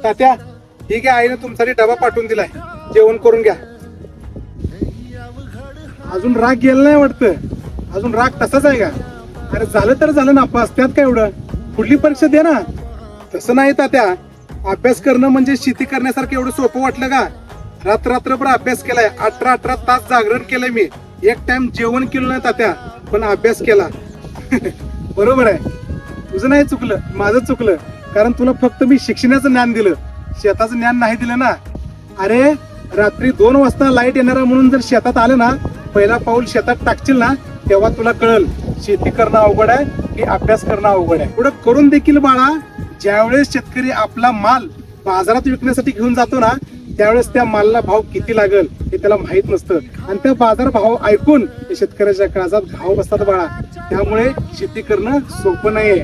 तात्या ठीक आहे, आईने तुमच्यासाठी डबा पाठवून दिलाय, जेवण करून घ्या. अजून राग गेला नाही वाटतं, अजून राग तसाच आहे का? अरे झालं तर झालं ना पास, त्यात काय एवढं, पुढली परीक्षा दे ना. तसं नाही तात्या, अभ्यास करणं म्हणजे शेती करण्यासारखं एवढं सोपं वाटलं का? रात्रभर अभ्यास केलाय, 18 तास जागरण केलंय मी, एक टाइम जेवण केलं नाही तात्या, पण अभ्यास केला. बरोबर आहे, तुझं नाही चुकलं, माझं चुकलं, कारण तुला फक्त मी शिक्षणाचं ज्ञान दिलं, शेताचं ज्ञान नाही दिलं ना. अरे रात्री 2 वाजता लाईट येणार म्हणून जर शेतात आलं ना, पहिला पाऊल शेतात टाकशील ना, तेव्हा तुला कळल शेती करणं अवघड आहे की अभ्यास करणं अवघड आहे. पुढे करून देखील बाळा, ज्यावेळेस शेतकरी आपला माल बाजारात विकण्यासाठी घेऊन जातो ना, त्यावेळेस त्या मालाला भाव किती लागेल हे त्याला माहित नसतं, आणि त्या बाजार भाव ऐकून शेतकऱ्याच्या काळजात घाव बसतात बाळा. त्यामुळे शेती करणं सोपं नाहीये.